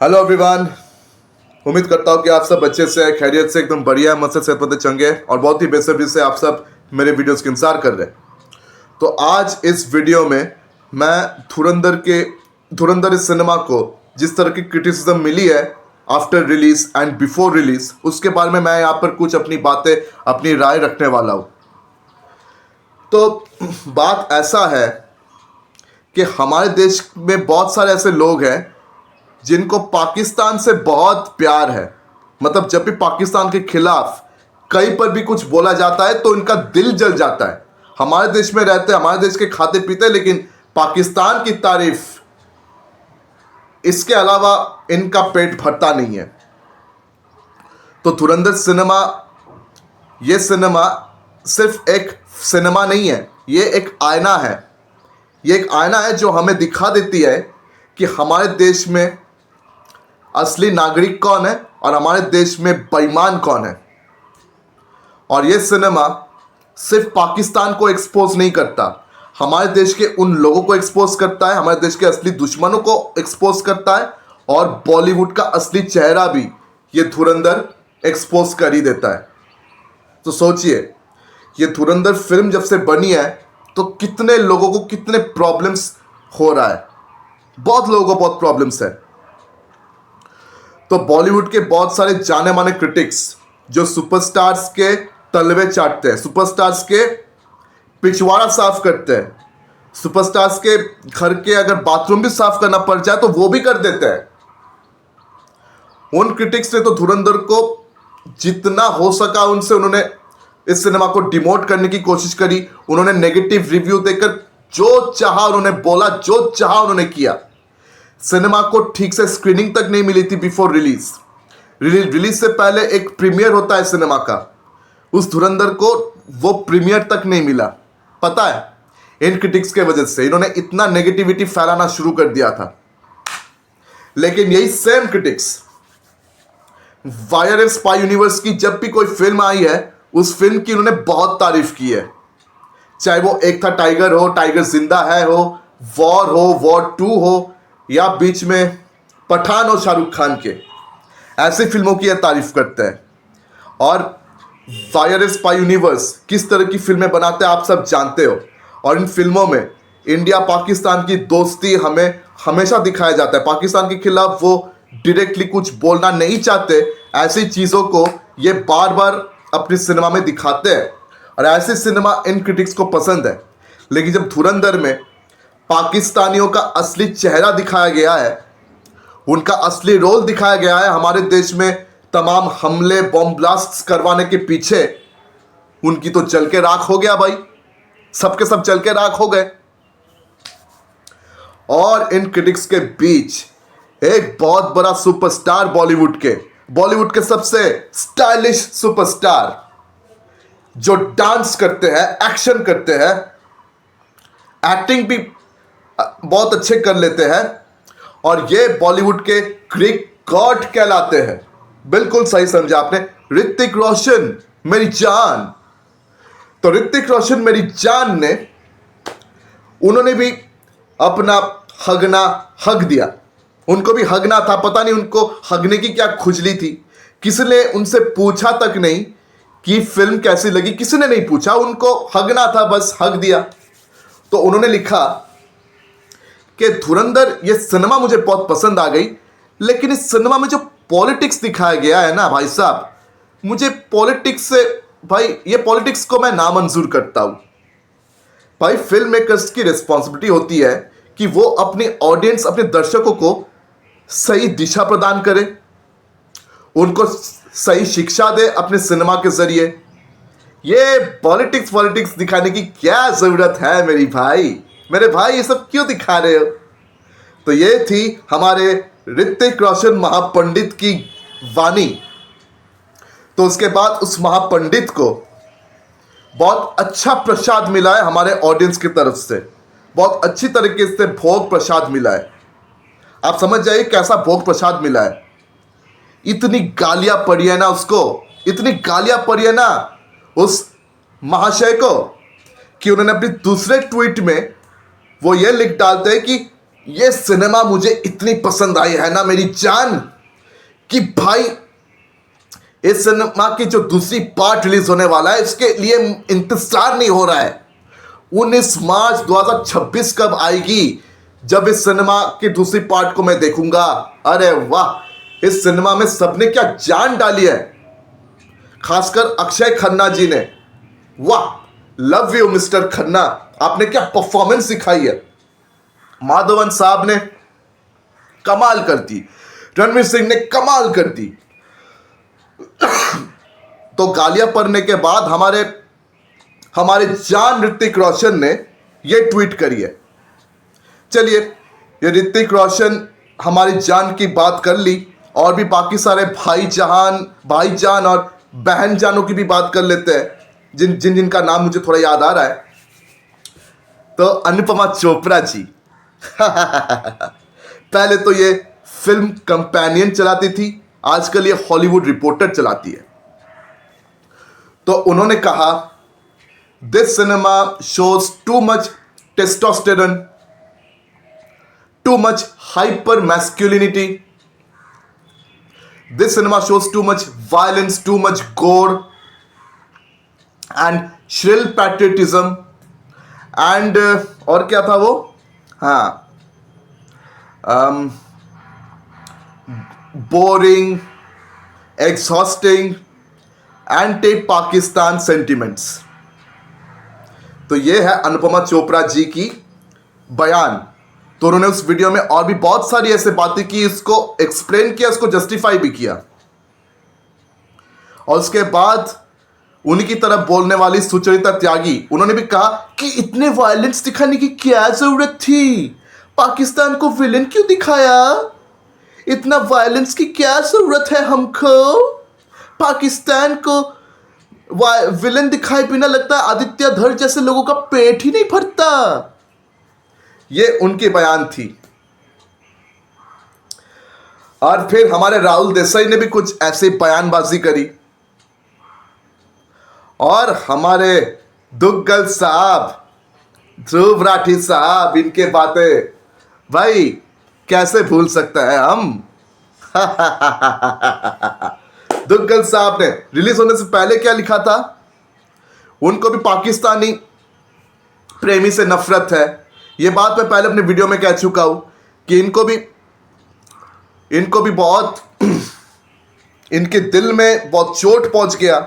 Hello everyone. उम्मीद करता हूँ कि आप सब अच्छे से खैरियत से एकदम बढ़िया मस्त से सेहतमंद चंगे और बहुत ही बेसब्री से आप सब मेरे वीडियोस का इंतजार कर रहे हैं। तो आज इस वीडियो में मैं धुरंधर इस सिनेमा को जिस तरह की क्रिटिसिज्म मिली है after release and before release, उसके बारे में मैं यहाँ पर कुछ अपनी बातें, अपनी राय रखने वाला हूँ। तो बात ऐसा है कि हमारे देश में बहुत सारे ऐसे लोग हैं जिनको पाकिस्तान से बहुत प्यार है। मतलब जब भी पाकिस्तान के खिलाफ कहीं पर भी कुछ बोला जाता है तो इनका दिल जल जाता है। हमारे देश में रहते हैं, हमारे देश के खाते पीते, लेकिन पाकिस्तान की तारीफ इसके अलावा इनका पेट भरता नहीं है। तो धुरंधर सिनेमा, ये सिनेमा सिर्फ एक सिनेमा नहीं है, ये एक आईना है। ये एक आईना है जो हमें दिखा देती है कि हमारे देश में असली नागरिक कौन है और हमारे देश में बेईमान कौन है। और ये सिनेमा सिर्फ पाकिस्तान को एक्सपोज नहीं करता, हमारे देश के उन लोगों को एक्सपोज करता है, हमारे देश के असली दुश्मनों को एक्सपोज करता है, और बॉलीवुड का असली चेहरा भी ये धुरंधर एक्सपोज कर ही देता है। तो सोचिए, ये धुरंधर फिल्म जब से बनी है तो कितने लोगों को कितने प्रॉब्लम्स हो रहा है। बहुत लोगों को बहुत प्रॉब्लम्स है। तो बॉलीवुड के बहुत सारे जाने माने क्रिटिक्स जो सुपरस्टार्स के तलवे चाटते हैं, सुपरस्टार्स के पिछवाड़ा साफ करते हैं, सुपरस्टार्स के घर के अगर बाथरूम भी साफ करना पड़ जाए तो वो भी कर देते हैं। उन क्रिटिक्स ने तो धुरंधर को जितना हो सका उनसे उन्होंने इस सिनेमा को डिमोट करने की कोशिश करी। उन्होंने नेगेटिव रिव्यू देकर जो चाहा उन्होंने बोला, जो चाहा उन्होंने किया। सिनेमा को ठीक से स्क्रीनिंग तक नहीं मिली थी बिफोर रिलीज। रिलीज से पहले एक प्रीमियर होता है सिनेमा का, उस धुरंधर को वो प्रीमियर तक नहीं मिला। पता है, इन क्रिटिक्स के वजह से इन्होंने इतना नेगेटिविटी फैलाना शुरू कर दिया था। लेकिन यही same critics wire spy universe की जब भी कोई फिल्म आई है, उस फिल्म की उन्होंने बहुत तारीफ की है। चाहे वो एक था टाइगर हो, टाइगर जिंदा है हो, वॉर हो, वॉर 2 हो, या बीच में पठान हो शाहरुख खान के, ऐसी फिल्मों की यह तारीफ करते हैं। और फायर स्पाई यूनिवर्स किस तरह की फिल्में बनाते हैं आप सब जानते हो। और इन फिल्मों में इंडिया पाकिस्तान की दोस्ती हमें हमेशा दिखाया जाता है। पाकिस्तान के खिलाफ वो डायरेक्टली कुछ बोलना नहीं चाहते, ऐसी चीज़ों को ये बार बार अपनी सिनेमा में दिखाते हैं, और ऐसे सिनेमा इन क्रिटिक्स को पसंद है। लेकिन जब धुरंधर में पाकिस्तानियों का असली चेहरा दिखाया गया है, उनका असली रोल दिखाया गया है, हमारे देश में तमाम हमले बॉम्ब ब्लास्ट करवाने के पीछे, उनकी तो जल के राख हो गया भाई, सबके सब जल के राख हो गए। और इन क्रिटिक्स के बीच एक बहुत बड़ा सुपरस्टार बॉलीवुड के सबसे स्टाइलिश सुपरस्टार जो डांस करते हैं, एक्शन करते हैं, एक्टिंग भी बहुत अच्छे कर लेते हैं, और ये बॉलीवुड के ग्रीक गॉड कहलाते हैं। बिल्कुल सही समझा आपने, ऋतिक रोशन मेरी जान। तो ऋतिक रोशन मेरी जान ने, उन्होंने भी अपना हगना हग दिया। उनको भी हगना था, पता नहीं उनको हगने की क्या खुजली थी। किसी ने उनसे पूछा तक नहीं कि फिल्म कैसी लगी, किसी ने नहीं पूछा, उनको हगना था, बस हग दिया। तो उन्होंने लिखा कि धुरंधर ये सिनेमा मुझे बहुत पसंद आ गई, लेकिन इस सिनेमा में जो पॉलिटिक्स दिखाया गया है ना भाई साहब, मुझे पॉलिटिक्स से, भाई ये पॉलिटिक्स को मैं नामंजूर करता हूं। भाई फिल्म मेकर्स की रिस्पॉन्सिबिलिटी होती है कि वो अपनी ऑडियंस, अपने दर्शकों को सही दिशा प्रदान करे, उनको सही शिक्षा दे अपने सिनेमा के जरिए। ये पॉलिटिक्स दिखाने की क्या जरूरत है मेरे भाई, ये सब क्यों दिखा रहे हो। तो ये थी हमारे ऋतिक रोशन महापंडित की वाणी। तो उसके बाद उस महापंडित को बहुत अच्छा प्रसाद मिला है हमारे ऑडियंस की तरफ से, बहुत अच्छी तरीके से भोग प्रसाद मिला है। आप समझ जाइए कैसा भोग प्रसाद मिला है। इतनी गालियां पड़ी है ना उसको, इतनी गालियां पड़ी है ना उस महाशय को, कि उन्होंने अपने दूसरे ट्वीट में वो ये लिख डालते हैं कि ये सिनेमा मुझे इतनी पसंद आई है ना मेरी जान, कि भाई इस सिनेमा की जो दूसरी पार्ट रिलीज होने वाला है इसके लिए इंतजार नहीं हो रहा है। 19 मार्च 2026 कब आएगी, जब इस सिनेमा की दूसरी पार्ट को मैं देखूंगा। अरे वाह, इस सिनेमा में सबने क्या जान डाली है, खासकर अक्षय खन्ना जी ने। वाह, लव यू मिस्टर खन्ना, आपने क्या परफॉर्मेंस दिखाई है। माधवन साहब ने कमाल कर दी, रणवीर सिंह ने कमाल कर दी। तो गालियां पड़ने के बाद हमारे जान ऋतिक रोशन ने यह ट्वीट करी है। चलिए, ये ऋतिक रोशन हमारी जान की बात कर ली, और भी बाकी सारे भाईजान और बहन जानों की भी बात कर लेते हैं, जिनका नाम मुझे थोड़ा याद आ रहा है। तो अनुपमा चोपड़ा जी पहले तो ये फिल्म कंपेनियन चलाती थी, आजकल ये हॉलीवुड रिपोर्टर चलाती है। तो उन्होंने कहा, this cinema shows too much testosterone, too much hyper masculinity, this cinema shows too much violence, too much गोर एंड श्रिल पैट्रियटिज्म एंड और क्या था वो, हाँ, boring, exhausting, anti Pakistan sentiments. तो ये है अनुपमा चोपड़ा जी की बयान। तो उन्होंने उस वीडियो में और भी बहुत सारी ऐसे बातें की, इसको एक्सप्लेन किया, इसको जस्टिफाई भी किया। और उसके बाद उन्हीं की तरफ बोलने वाली सुचरिता त्यागी, उन्होंने भी कहा कि इतने वायलेंस दिखाने की क्या जरूरत थी, पाकिस्तान को विलेन क्यों दिखाया, इतना वायलेंस की क्या जरूरत है हमको, पाकिस्तान को विलेन दिखाए बिना लगता है आदित्य धर जैसे लोगों का पेट ही नहीं भरता। ये उनकी बयान थी। और फिर हमारे राहुल देसाई ने भी कुछ ऐसी बयानबाजी करी, और हमारे दुग्गल साहब, ध्रुव राठी साहब, इनके बातें भाई कैसे भूल सकता है हम। दुग्गल साहब ने रिलीज होने से पहले क्या लिखा था, उनको भी पाकिस्तानी प्रेमी से नफरत है। ये बात मैं पहले अपने वीडियो में कह चुका हूं कि इनको भी बहुत इनके दिल में बहुत चोट पहुंच गया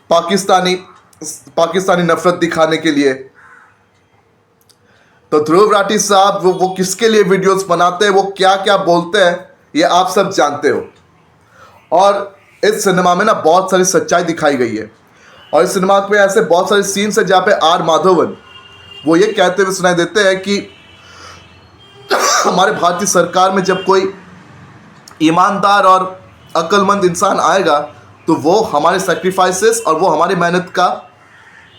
पाकिस्तानी नफरत दिखाने के लिए। तो ध्रुव राठी साहब वो किसके लिए वीडियोस बनाते हैं, वो क्या क्या बोलते हैं, ये आप सब जानते हो। और इस सिनेमा में ना बहुत सारी सच्चाई दिखाई गई है, और इस सिनेमा में ऐसे बहुत सारे सीन्स है जहाँ पे आर माधवन वो ये कहते हुए सुनाई देते हैं कि हमारे भारतीय सरकार में जब कोई ईमानदार और अक्लमंद इंसान आएगा तो वो हमारे सेक्रीफाइसेस और वो हमारी मेहनत का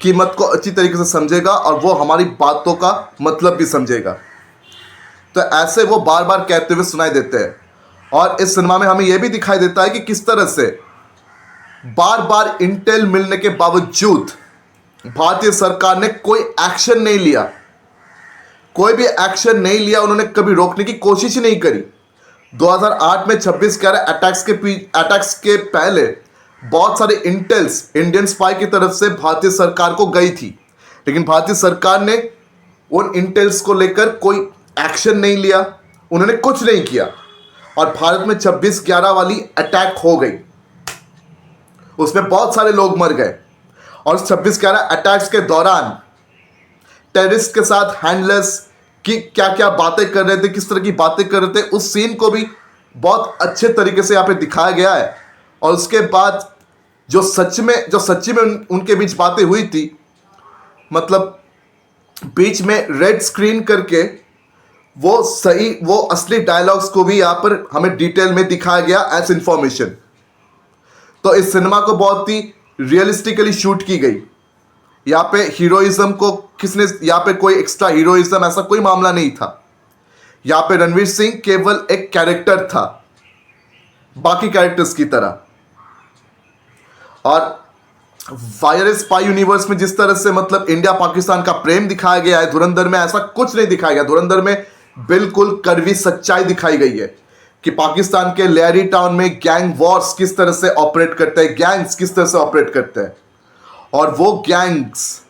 कीमत को अच्छी तरीके से समझेगा, और वो हमारी बातों का मतलब भी समझेगा। तो ऐसे वो बार बार कहते हुए सुनाई देते हैं। और इस सिनेमा में हमें यह भी दिखाई देता है कि किस तरह से बार बार इंटेल मिलने के बावजूद भारतीय सरकार ने कोई एक्शन नहीं लिया, कोई भी एक्शन नहीं लिया, उन्होंने कभी रोकने की कोशिश ही नहीं करी। 2008 में 26/11 अटैक्स के पहले बहुत सारे इंटेल्स इंडियन स्पाई की तरफ से भारतीय सरकार को गई थी, लेकिन भारतीय सरकार ने उन इंटेल्स को लेकर कोई एक्शन नहीं लिया, उन्होंने कुछ नहीं किया, और भारत में 26/11 वाली अटैक हो गई, उसमें बहुत सारे लोग मर गए। और 26/11 अटैक्स के दौरान टेररिस्ट के साथ हैंडलर्स की क्या क्या बातें कर रहे थे, किस तरह की बातें कर रहे थे, उस सीन को भी बहुत अच्छे तरीके से यहाँ पे दिखाया गया है। और उसके बाद जो सच्ची में उनके बीच बातें हुई थी, मतलब बीच में रेड स्क्रीन करके वो असली डायलॉग्स को भी यहाँ पर हमें डिटेल में दिखाया गया एज इंफॉर्मेशन। तो इस सिनेमा को बहुत ही रियलिस्टिकली शूट की गई। यहाँ पे हीरोइज्म को किसने, यहाँ पे कोई एक्स्ट्रा हीरोइज्म ऐसा कोई मामला नहीं था। यहाँ पे रणवीर सिंह केवल एक कैरेक्टर था बाकी कैरेक्टर्स की तरह। और वायर स्पाई यूनिवर्स में जिस तरह से मतलब इंडिया पाकिस्तान का प्रेम दिखाया गया है, धुरंधर में ऐसा कुछ नहीं दिखाया गया। धुरंधर में बिल्कुल कड़वी सच्चाई दिखाई गई है कि पाकिस्तान के लेयरी टाउन में गैंग वॉर्स किस तरह से ऑपरेट करते हैं, गैंग्स किस तरह से ऑपरेट करते हैं, और वो गैंग्स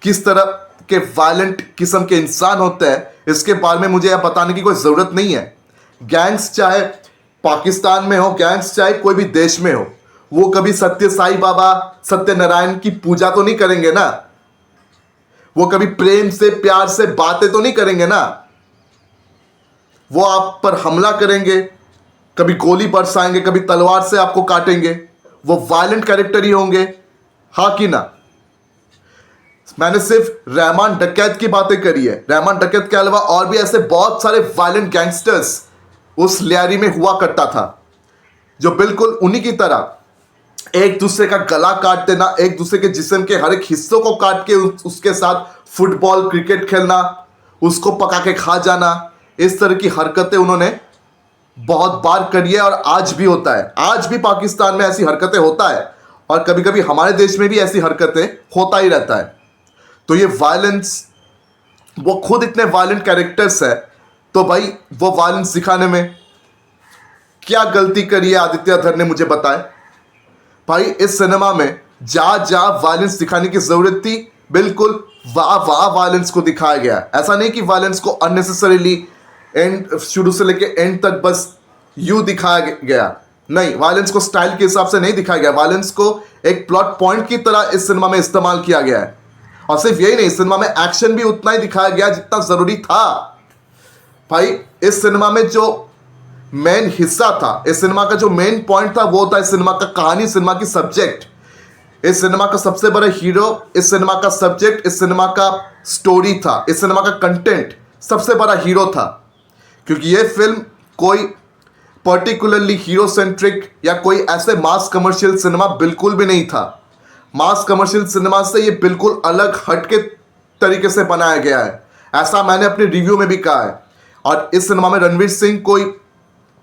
किस तरह के वायलेंट किस्म के इंसान होते हैं, इसके बारे में मुझे यह बताने की कोई ज़रूरत नहीं है। गैंग्स चाहे पाकिस्तान में हो, गैंग्स चाहे कोई भी देश में हो, वो कभी सत्य साई बाबा, सत्यनारायण की पूजा तो नहीं करेंगे ना, वो कभी प्रेम से प्यार से बातें तो नहीं करेंगे ना, वो आप पर हमला करेंगे, कभी गोली बरसाएंगे, कभी तलवार से आपको काटेंगे, वो वायलेंट कैरेक्टर ही होंगे, हाँ कि ना। मैंने सिर्फ रहमान डकैत की बातें करी है, रहमान डकैत के अलावा और भी ऐसे बहुत सारे वायलेंट गैंगस्टर्स उस लियारी में हुआ करता था, जो बिल्कुल उन्हीं की तरह एक दूसरे का गला काट देना, एक दूसरे के जिस्म के हर एक हिस्सों को काट के उसके साथ फुटबॉल क्रिकेट खेलना, उसको पका के खा जाना, इस तरह की हरकतें उन्होंने बहुत बार करी है और आज भी होता है। आज भी पाकिस्तान में ऐसी हरकतें होता है और कभी कभी हमारे देश में भी ऐसी हरकतें होता ही रहता है। तो ये वायलेंस, वो खुद इतने वायलेंट कैरेक्टर्स है, तो भाई वो वायलेंस दिखाने में क्या गलती करी है आदित्य अधर ने, मुझे बताए। भाई इस सिनेमा में जहां जहां वायलेंस दिखाने की जरूरत थी, बिल्कुल वाह वायलेंस को दिखाया गया। ऐसा नहीं कि वायलेंस को अननेसेसरीली एंड शुरू से लेके एंड तक बस यू दिखाया गया, नहीं, वायलेंस को स्टाइल के हिसाब से नहीं दिखाया गया, वायलेंस को एक प्लॉट पॉइंट की तरह इस सिनेमा में इस्तेमाल किया गया है। और सिर्फ यही नहीं, सिनेमा में एक्शन भी उतना ही दिखाया गया जितना जरूरी था। भाई इस सिनेमा में जो मेन हिस्सा था, इस सिनेमा का जो मेन पॉइंट था, वो था इस सिनेमा का कहानी, सिनेमा की सब्जेक्ट, इस सिनेमा का सबसे बड़ा हीरो, इस सिनेमा का सब्जेक्ट, इस सिनेमा का स्टोरी था, इस सिनेमा का कंटेंट सबसे बड़ा हीरो था। क्योंकि ये फिल्म कोई पर्टिकुलरली हीरो सेंट्रिक या कोई ऐसे मास कमर्शियल सिनेमा बिल्कुल भी नहीं था। मास कमर्शियल सिनेमा से ये बिल्कुल अलग हटके तरीके से बनाया गया है, ऐसा मैंने अपने रिव्यू में भी कहा है। और इस सिनेमा में रणवीर सिंह कोई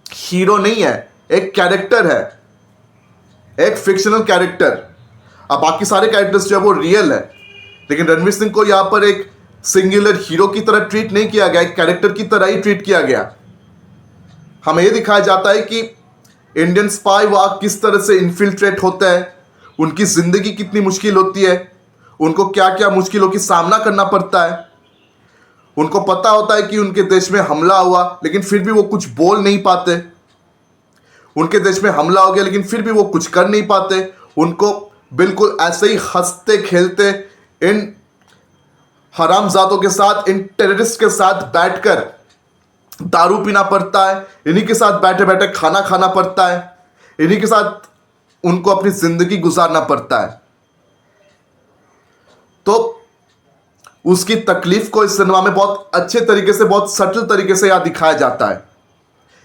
हीरो नहीं है, एक कैरेक्टर है, एक फिक्शनल कैरेक्टर। अब बाकी सारे कैरेक्टर्स जो है वो रियल है, लेकिन रणवीर सिंह को यहाँ पर एक सिंगुलर हीरो की तरह ट्रीट नहीं किया गया, एक कैरेक्टर की तरह ही ट्रीट किया गया। हमें यह दिखाया जाता है कि इंडियन स्पाई वहां किस तरह से इन्फिल्ट्रेट होता है, उनकी जिंदगी कितनी मुश्किल होती है, उनको क्या क्या मुश्किलों की सामना करना पड़ता है। उनको पता होता है कि उनके देश में हमला हुआ, लेकिन फिर भी वो कुछ बोल नहीं पाते। उनके देश में हमला हो गया, लेकिन फिर भी वो कुछ कर नहीं पाते। उनको बिल्कुल ऐसे ही हंसते खेलते इन हरामजादों के साथ, इन टेररिस्ट के साथ बैठकर दारू पीना पड़ता है, इन्हीं के साथ बैठे बैठे खाना खाना पड़ता है, इन्हीं के साथ उनको अपनी जिंदगी गुजारना पड़ता है। तो उसकी तकलीफ को इस सिनेमा में बहुत अच्छे तरीके से, बहुत सटल तरीके से यहां दिखाया जाता है।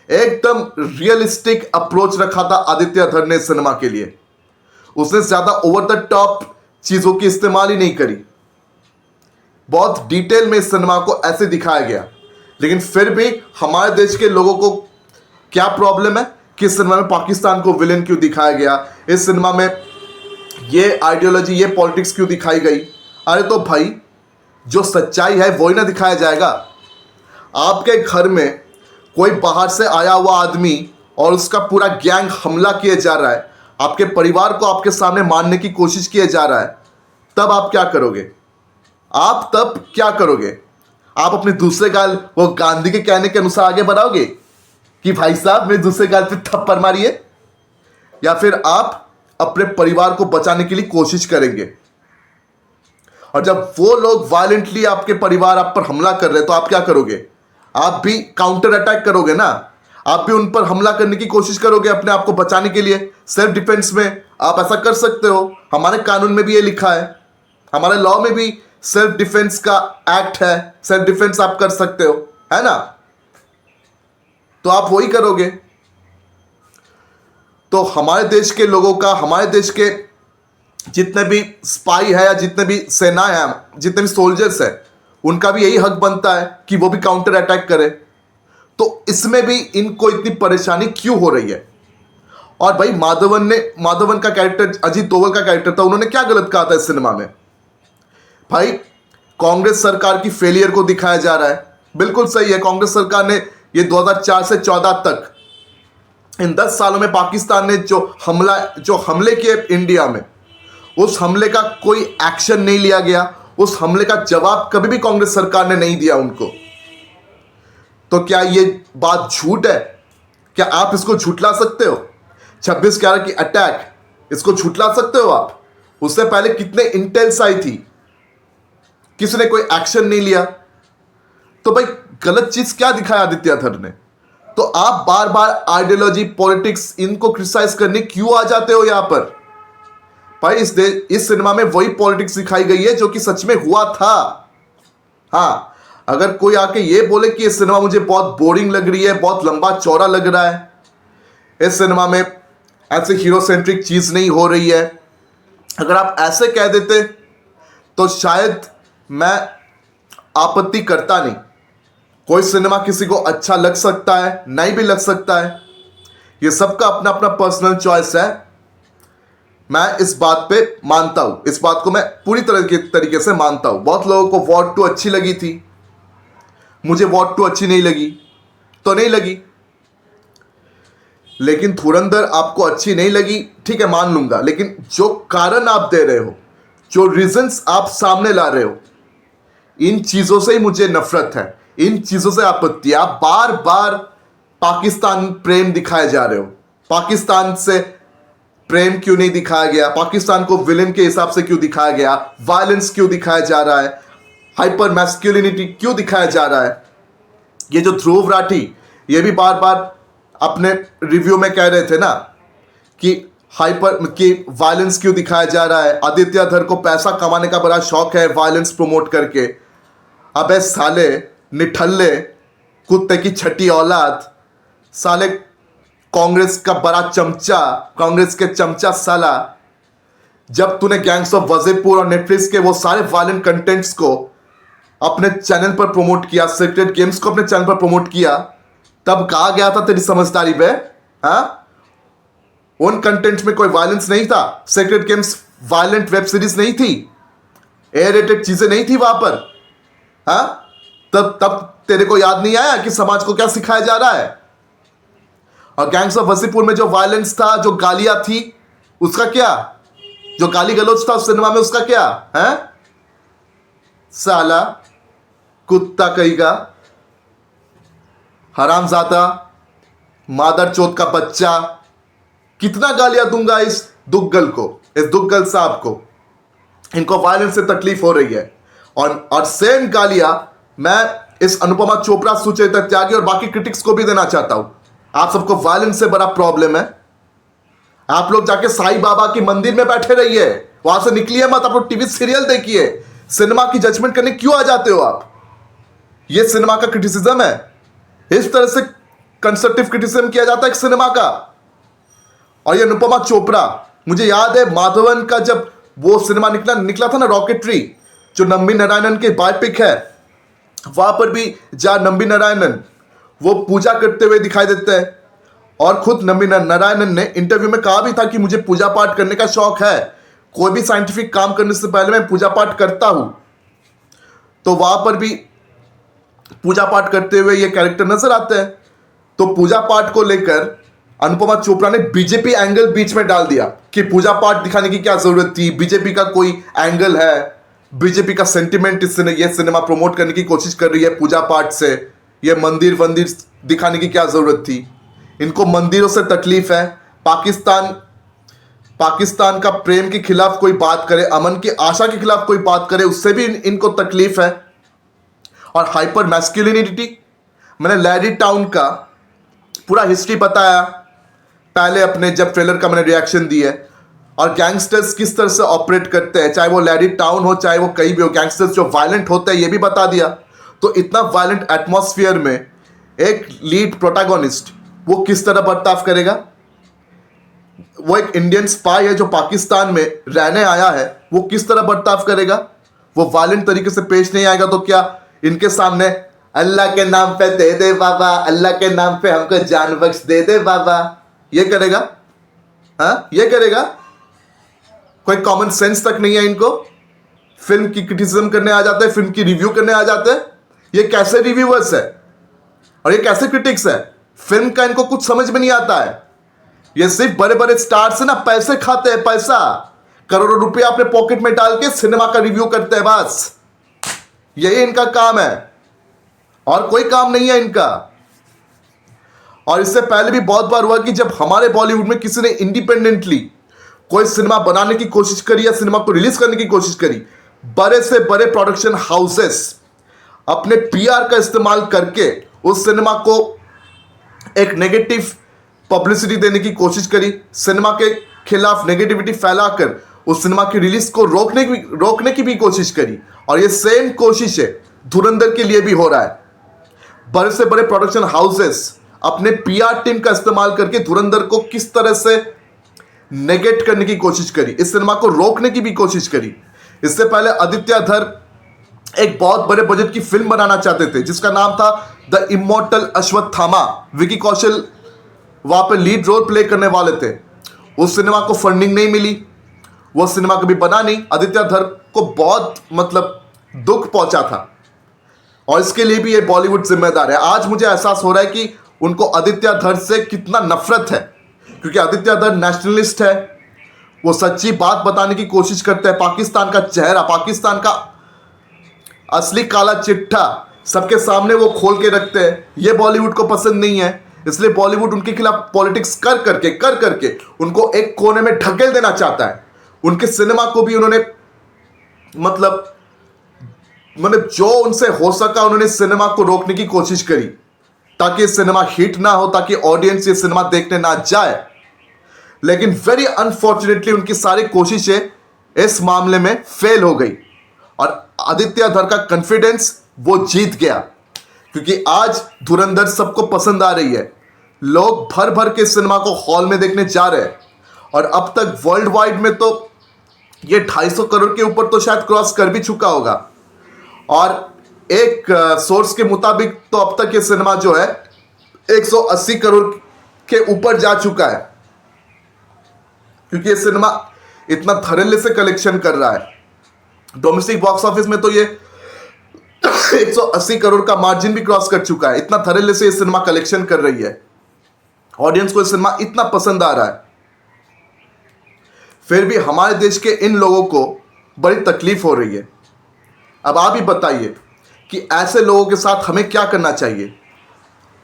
एकदम रियलिस्टिक अप्रोच रखा था आदित्य अधर ने इस सिनेमा के लिए। उसने ज्यादा ओवर द टॉप चीजों की इस्तेमाल ही नहीं करी, बहुत डिटेल में इस सिनेमा को ऐसे दिखाया गया। लेकिन फिर भी हमारे देश के लोगों को क्या प्रॉब्लम है कि इस सिनेमा में पाकिस्तान को विलेन क्यों दिखाया गया, इस सिनेमा में ये आइडियोलॉजी, ये पॉलिटिक्स क्यों दिखाई गई। अरे तो भाई जो सच्चाई है वही ना दिखाया जाएगा। आपके घर में कोई बाहर से आया हुआ आदमी और उसका पूरा गैंग हमला किए जा रहा है, आपके परिवार को आपके सामने मारने की कोशिश किए जा रहा है, तब आप क्या करोगे? आप तब क्या करोगे? आप अपने दूसरे गाल वो गांधी के कहने के अनुसार आगे बढ़ाओगे कि भाई साहब मेरे दूसरे गाल पे थप्पड़ मारिए, या फिर आप अपने परिवार को बचाने के लिए कोशिश करेंगे? और जब वो लोग वायलेंटली आपके परिवार आप पर हमला कर रहे हैं, तो आप क्या करोगे? आप भी काउंटर अटैक करोगे ना, आप भी उन पर हमला करने की कोशिश करोगे अपने आप को बचाने के लिए। सेल्फ डिफेंस में आप ऐसा कर सकते हो, हमारे कानून में भी ये लिखा है, हमारे लॉ में भी सेल्फ डिफेंस का एक्ट है, सेल्फ डिफेंस आप कर सकते हो, है ना? तो आप वही करोगे। तो हमारे देश के लोगों का, हमारे देश के जितने भी स्पाई है या जितने भी सेना है, जितने भी सोल्जर्स है, उनका भी यही हक बनता है कि वो भी काउंटर अटैक करे। तो इसमें भी इनको इतनी परेशानी क्यों हो रही है? और भाई माधवन का कैरेक्टर, अजीत दोवल का कैरेक्टर था, उन्होंने क्या गलत कहा था इस सिनेमा में? भाई कांग्रेस सरकार की फेलियर को दिखाया जा रहा है, बिल्कुल सही है। कांग्रेस सरकार ने ये 2004 से 14 तक इन 10 सालों में पाकिस्तान ने जो हमले किए इंडिया में, उस हमले का कोई एक्शन नहीं लिया गया। उस हमले का जवाब कभी भी कांग्रेस सरकार ने नहीं दिया उनको। तो क्या ये बात झूठ है? क्या आप इसको झुठला सकते हो? 26/11 की अटैक, इसको झुठला सकते हो आप? उससे पहले कितने इंटेल्स आई थी, किसी ने कोई एक्शन नहीं लिया। तो भाई गलत चीज क्या दिखाया आदित्य धर ने? तो आप बार बार आइडियोलॉजी, पॉलिटिक्स, इनको क्रिटिसाइज करने क्यों आ जाते हो यहां पर? भाई इस सिनेमा में वही पॉलिटिक्स दिखाई गई है जो कि सच में हुआ था। हाँ, अगर कोई आके ये बोले कि ये सिनेमा मुझे बहुत बोरिंग लग रही है, बहुत लंबा चौड़ा लग रहा है, इस सिनेमा में ऐसे हीरो सेंट्रिक चीज नहीं हो रही है, अगर आप ऐसे कह देते तो शायद मैं आपत्ति करता नहीं। कोई सिनेमा किसी को अच्छा लग सकता है, नहीं भी लग सकता है, ये सबका अपना अपना पर्सनल चॉइस है। मैं इस बात पे मानता हूं, इस बात को मैं पूरी तरीके से मानता हूं। बहुत लोगों को वॉर 2 अच्छी लगी थी, मुझे वॉर 2 अच्छी नहीं लगी तो नहीं लगी। लेकिन धुरंधर आपको अच्छी नहीं लगी, ठीक है, मान लूंगा। लेकिन जो कारण आप दे रहे हो, जो रीजंस आप सामने ला रहे हो, इन चीजों से ही मुझे नफरत है, इन चीजों से आपत्ति। आप बार बार पाकिस्तान प्रेम दिखाए जा रहे हो। पाकिस्तान से प्रेम क्यों नहीं दिखाया गया? पाकिस्तान को विलेन के हिसाब से क्यों दिखाया गया? वायलेंस क्यों दिखाया जा रहा है? हाइपर मैस्कुलिनिटी क्यों दिखाया जा रहा है? ये जो ध्रुव राठी, ये भी बार बार अपने रिव्यू में कह रहे थे ना कि वायलेंस क्यों दिखाया जा रहा है? आदित्य धर को पैसा कमाने का बड़ा शौक है वायलेंस प्रमोट करके। अबे साले निठल्ले, कुत्ते की छठी औलाद, साले कांग्रेस का बड़ा चमचा, कांग्रेस के चमचा साला, जब तूने गैंग्स ऑफ वजीरपुर और नेटफ्लिक्स के वो सारे वायलेंट कंटेंट्स को अपने चैनल पर प्रमोट किया, सीक्रेट गेम्स को अपने चैनल पर प्रमोट किया, तब कहा गया था तेरी समझदारी पे? हाँ, उन कंटेंट में कोई वायलेंस नहीं था। Secret games violent web series नहीं थी, एयर रेटेड चीजें नहीं थी वहां पर। हाँ, तब तेरे को याद नहीं आया कि समाज को क्या सिखाया जा रहा है? और गैंग्स ऑफ वसीपुर में जो वायलेंस था, जो गालियां थी, उसका क्या? जो गाली गलौज था उस सिनेमा में, उसका क्या है? साला कुत्ता कहीं का, हरामजादा, मादर चोद का बच्चा, कितना गालियां दूंगा इस दुग्गल को, इस दुग्गल साहब को। इनको वायलेंस से तकलीफ हो रही है। और सेम गालियां मैं इस अनुपमा चोपड़ा, सुचेता त्यागी और बाकी क्रिटिक्स को भी देना चाहता हूं। आप सबको वायलेंस से बड़ा प्रॉब्लम है। आप लोग जाके साईं बाबा की मंदिर में बैठे रहिए, वहां से निकलिए मत। आप लोग टीवी सीरियल देखिए, सिनेमा की जजमेंट करने क्यों आ जाते हो आप? ये सिनेमा का क्रिटिसिज्म है। इस तरह से कंस्ट्रक्टिव क्रिटिसिज्म किया जाता है एक सिनेमा का। और ये अनुपमा चोपड़ा, मुझे याद है माधवन का जब वो सिनेमा निकला था ना, रॉकेटरी, जो नंबी नारायणन के बायोपिक है, वहां पर भी जा नंबी नारायणन वो पूजा करते हुए दिखाई देते हैं। और खुद नंबी नारायणन ने इंटरव्यू में कहा भी था कि मुझे पूजा पाठ करने का शौक है, कोई भी साइंटिफिक काम करने से पहले मैं पूजा पाठ करता हूं। तो वहां पर भी पूजा पाठ करते हुए ये कैरेक्टर नजर आते हैं। तो पूजा पाठ को लेकर अनुपमा चोपड़ा ने बीजेपी एंगल बीच में डाल दिया कि पूजा पाठ दिखाने की क्या जरूरत थी, बीजेपी का कोई एंगल है, बीजेपी का सेंटिमेंट इसने ये सिनेमा प्रमोट करने की कोशिश कर रही है पूजा पाठ से, ये मंदिर वंदिर दिखाने की क्या जरूरत थी? इनको मंदिरों से तकलीफ है। पाकिस्तान का प्रेम के खिलाफ कोई बात करे, अमन की आशा के खिलाफ कोई बात करे, उससे भी इनको तकलीफ है। और हाइपर मैस्कुलिनिटी, मैंने लैडी टाउन का पूरा हिस्ट्री बताया पहले अपने जब ट्रेलर का मैंने रिएक्शन दिया है। और गैंगस्टर्स किस तरह से ऑपरेट करते हैं, चाहे वो लैडी टाउन हो, चाहे वो कहीं भी हो, गैंगस्टर्स जो वायलेंट होते हैं ये भी बता दिया। तो इतना वायलेंट एटमॉस्फेयर में एक लीड प्रोटैगनिस्ट वो किस तरह बर्ताव करेगा? वो एक इंडियन स्पाई है जो पाकिस्तान में रहने आया है, वो किस तरह बर्ताव करेगा? वो वायलेंट तरीके से पेश नहीं आएगा तो क्या इनके सामने अल्लाह के नाम पे दे दे बाबा, अल्लाह के नाम पे हमको जान बख्श दे दे बाबा, ये करेगा? हाँ, ये करेगा? कोई कॉमन सेंस तक नहीं है इनको। फिल्म की क्रिटिसिज्म करने आ जाते हैं, फिल्म की रिव्यू करने आ जाते हैं। ये कैसे रिव्यूअर्स है और ये कैसे क्रिटिक्स है? फिल्म का इनको कुछ समझ में नहीं आता है। ये सिर्फ बड़े बड़े स्टार से ना पैसे खाते हैं, पैसा, करोड़ों रुपया अपने पॉकेट में डाल के सिनेमा का रिव्यू करते हैं, बस यही इनका काम है और कोई काम नहीं है इनका। और इससे पहले भी बहुत बार हुआ कि जब हमारे बॉलीवुड में किसी ने इंडिपेंडेंटली कोई सिनेमा बनाने की कोशिश करी या सिनेमा को रिलीज करने की कोशिश करी, बड़े से बड़े प्रोडक्शन हाउसेस अपने पीआर का इस्तेमाल करके उस सिनेमा को एक नेगेटिव पब्लिसिटी देने की कोशिश करी, सिनेमा के खिलाफ नेगेटिविटी फैलाकर उस सिनेमा की रिलीज को रोकने की भी कोशिश करी। और ये सेम कोशिश है धुरंधर के लिए भी हो रहा है। बड़े से बड़े प्रोडक्शन हाउसेस अपने पीआर टीम का इस्तेमाल करके धुरंधर को किस तरह से नेगेट करने की कोशिश करी, इस सिनेमा को रोकने की भी कोशिश करी। इससे पहले आदित्य धर एक बहुत बड़े बजट की फिल्म बनाना चाहते थे जिसका नाम था द इमॉर्टल अश्वत्थामा। विकी कौशल वहां पर लीड रोल प्ले करने वाले थे। उस सिनेमा को फंडिंग नहीं मिली, वो सिनेमा कभी बना नहीं। आदित्य धर को बहुत दुख पहुंचा था और इसके लिए भी ये बॉलीवुड जिम्मेदार है। आज मुझे एहसास हो रहा है कि उनको आदित्य धर से कितना नफरत है, क्योंकि आदित्य धर नेशनलिस्ट है, वो सच्ची बात बताने की कोशिश करते हैं। पाकिस्तान का चेहरा, पाकिस्तान का असली काला चिट्ठा सबके सामने वो खोल के रखते हैं। ये बॉलीवुड को पसंद नहीं है, इसलिए बॉलीवुड उनके खिलाफ पॉलिटिक्स कर करके उनको एक कोने में ढकेल देना चाहता है। उनके सिनेमा को भी उन्होंने मतलब जो उनसे हो सका उन्होंने सिनेमा को रोकने की कोशिश करी ताकि सिनेमा हिट ना हो, ताकि ऑडियंस ये सिनेमा देखने ना जाए। लेकिन वेरी अनफॉर्चुनेटली उनकी सारी कोशिशें इस मामले में फेल हो गई और आदित्य धर का कॉन्फिडेंस वो जीत गया, क्योंकि आज धुरंधर सबको पसंद आ रही है। लोग भर भर के सिनेमा को हॉल में देखने जा रहे हैं और अब तक वर्ल्ड वाइड में तो ये 250 करोड़ के ऊपर तो शायद क्रॉस कर भी चुका होगा। और एक सोर्स के मुताबिक तो अब तक ये सिनेमा जो है 180 करोड़ के ऊपर जा चुका है, क्योंकि ये सिनेमा इतना धड़ल्ले से कलेक्शन कर रहा है। डोमेस्टिक बॉक्स ऑफिस में तो ये 180 करोड़ का मार्जिन भी क्रॉस कर चुका है। इतना धड़ल्ले से ये सिनेमा कलेक्शन कर रही है, ऑडियंस को ये सिनेमा इतना पसंद आ रहा है। फिर भी हमारे देश के इन लोगों को बड़ी तकलीफ हो रही है। अब आप ही बताइए कि ऐसे लोगों के साथ हमें क्या करना चाहिए।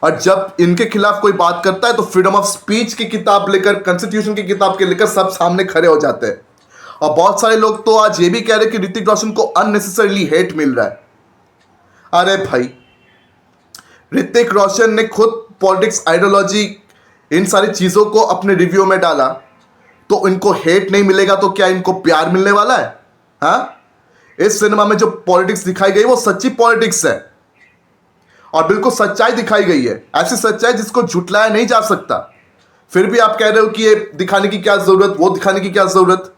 और जब इनके खिलाफ कोई बात करता है तो फ्रीडम ऑफ स्पीच की किताब लेकर, कॉन्स्टिट्यूशन की किताब के लेकर सब सामने खड़े हो जाते हैं। और बहुत सारे लोग तो आज ये भी कह रहे हैं कि ऋतिक रोशन को अननेसेसरीली हेट मिल रहा है। अरे भाई, ऋतिक रोशन ने खुद पॉलिटिक्स, आइडियोलॉजी, इन सारी चीजों को अपने रिव्यू में डाला, तो इनको हेट नहीं मिलेगा तो क्या इनको प्यार मिलने वाला है? हाँ, इस सिनेमा में जो पॉलिटिक्स दिखाई गई वो सच्ची पॉलिटिक्स है और बिल्कुल सच्चाई दिखाई गई है, ऐसी सच्चाई जिसको झुटलाया नहीं जा सकता। फिर भी आप कह रहे हो कि ये दिखाने की क्या जरूरत, वो दिखाने की क्या जरूरत।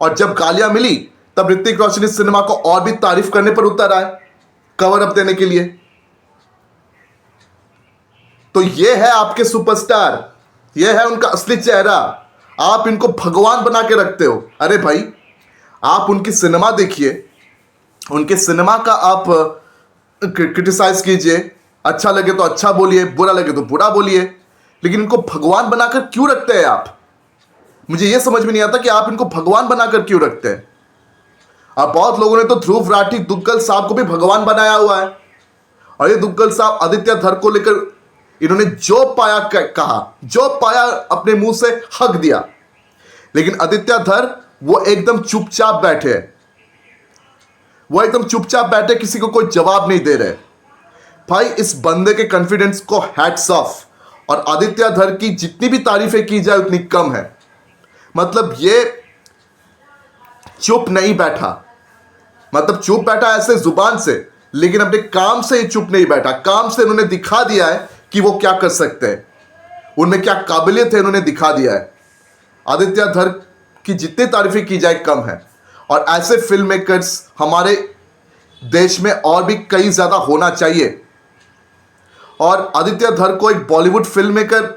और जब गालियां मिली तब ऋतिक रोशन इस सिनेमा को और भी तारीफ करने पर उतर आए, कवर अप देने के लिए। तो ये है आपके सुपरस्टार, ये है उनका असली चेहरा। आप इनको भगवान बना के रखते हो। अरे भाई, आप उनकी सिनेमा देखिए, उनके सिनेमा का आप क्रिटिसाइज कीजिए, अच्छा लगे तो अच्छा बोलिए, बुरा लगे तो बुरा बोलिए, लेकिन इनको भगवान बनाकर क्यों रखते हैं आप? मुझे यह समझ में नहीं आता कि आप इनको भगवान बनाकर क्यों रखते हैं। अब बहुत लोगों ने तो ध्रुव राठी, दुग्गल साहब को भी भगवान बनाया हुआ है। और ये दुग्गल साहब आदित्य धर को लेकर इन्होंने जो पाया कहा, जो पाया अपने मुंह से हक दिया। लेकिन आदित्य धर वो एकदम चुपचाप बैठे, वो एकदम चुपचाप बैठे, किसी को कोई जवाब नहीं दे रहे। भाई, इस बंदे के कॉन्फिडेंस को हैट्स ऑफ। और आदित्य धर की जितनी भी तारीफें की जाए उतनी कम है। मतलब ये चुप नहीं बैठा, मतलब चुप बैठा ऐसे जुबान से, लेकिन अपने काम से ही चुप नहीं बैठा। काम से इन्होंने दिखा दिया है कि वो क्या कर सकते हैं, उनमें क्या काबिलियत है, इन्होंने दिखा दिया है। आदित्य धर की जितनी तारीफें की जाए कम है। और ऐसे फिल्म मेकर्स हमारे देश में और भी कई ज्यादा होना चाहिए। और आदित्य धर को एक बॉलीवुड फिल्म मेकर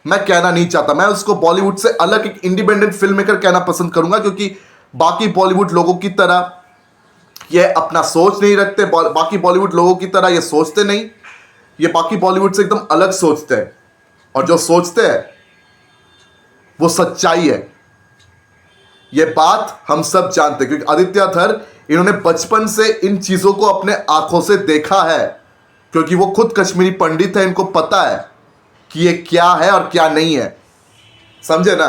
मैं कहना नहीं चाहता, मैं उसको बॉलीवुड से अलग एक इंडिपेंडेंट फिल्म मेकर कहना पसंद करूंगा, क्योंकि बाकी बॉलीवुड लोगों की तरह ये अपना सोच नहीं रखते, बाकी बॉलीवुड लोगों की तरह ये सोचते नहीं, ये बाकी बॉलीवुड से एकदम अलग सोचते हैं, और जो सोचते हैं वो सच्चाई है। ये बात हम सब जानते हैं, क्योंकि आदित्य धर इन्होंने बचपन से इन चीजों को अपने आंखों से देखा है, क्योंकि वो खुद कश्मीरी पंडित है, इनको पता है कि ये क्या है और क्या नहीं है, समझे ना।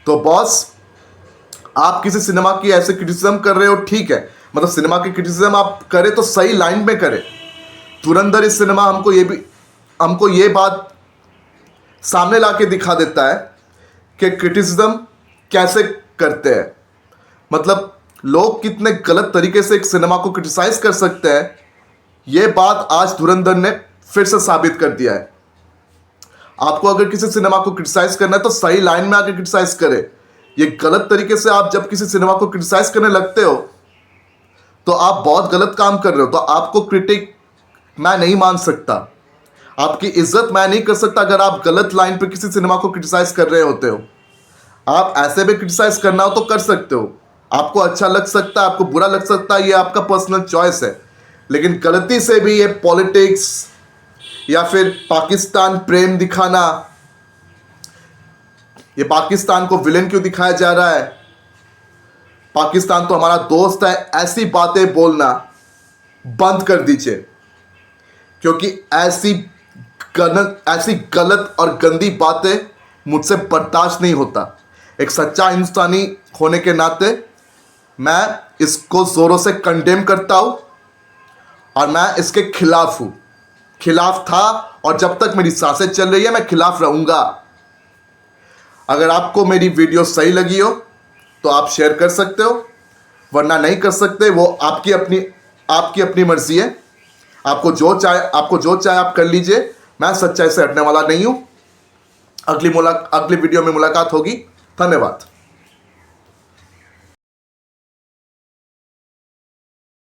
तो बॉस, आप किसी सिनेमा की ऐसे क्रिटिसिज्म कर रहे हो, ठीक है, मतलब सिनेमा की क्रिटिसिज्म आप करें तो सही लाइन में करें। धुरंधर इस सिनेमा हमको ये बात सामने लाके दिखा देता है कि क्रिटिसिज्म कैसे करते हैं, मतलब लोग कितने गलत तरीके से एक सिनेमा को क्रिटिसाइज कर सकते हैं। ये बात आज धुरंधर ने फिर से साबित कर दिया है। आपको अगर किसी सिनेमा को क्रिटिसाइज करना है तो सही लाइन में आके क्रिटिसाइज करें। ये गलत तरीके से आप जब किसी सिनेमा को क्रिटिसाइज करने लगते हो तो आप बहुत गलत काम कर रहे हो। तो आपको क्रिटिक मैं नहीं मान सकता, आपकी इज्जत मैं नहीं कर सकता अगर आप गलत लाइन पे किसी सिनेमा को क्रिटिसाइज कर रहे होते हो। आप ऐसे भी क्रिटिसाइज करना हो तो कर सकते हो, आपको अच्छा लग सकता है, आपको बुरा लग सकता है, ये आपका पर्सनल चॉइस है। लेकिन गलती से भी ये पॉलिटिक्स या फिर पाकिस्तान प्रेम दिखाना, ये पाकिस्तान को विलेन क्यों दिखाया जा रहा है, पाकिस्तान तो हमारा दोस्त है, ऐसी बातें बोलना बंद कर दीजिए, क्योंकि ऐसी गलत और गंदी बातें मुझसे बर्दाश्त नहीं होता। एक सच्चा हिंदुस्तानी होने के नाते मैं इसको जोरों से कंडेम करता हूं और मैं इसके खिलाफ हूं, खिलाफ था, और जब तक मेरी सांसें चल रही है मैं खिलाफ रहूंगा। अगर आपको मेरी वीडियो सही लगी हो तो आप शेयर कर सकते हो, वरना नहीं कर सकते, वो आपकी अपनी मर्जी है। आपको जो चाहे आप कर लीजिए, मैं सच्चाई से हटने वाला नहीं हूं। अगली वीडियो में मुलाकात होगी। धन्यवाद।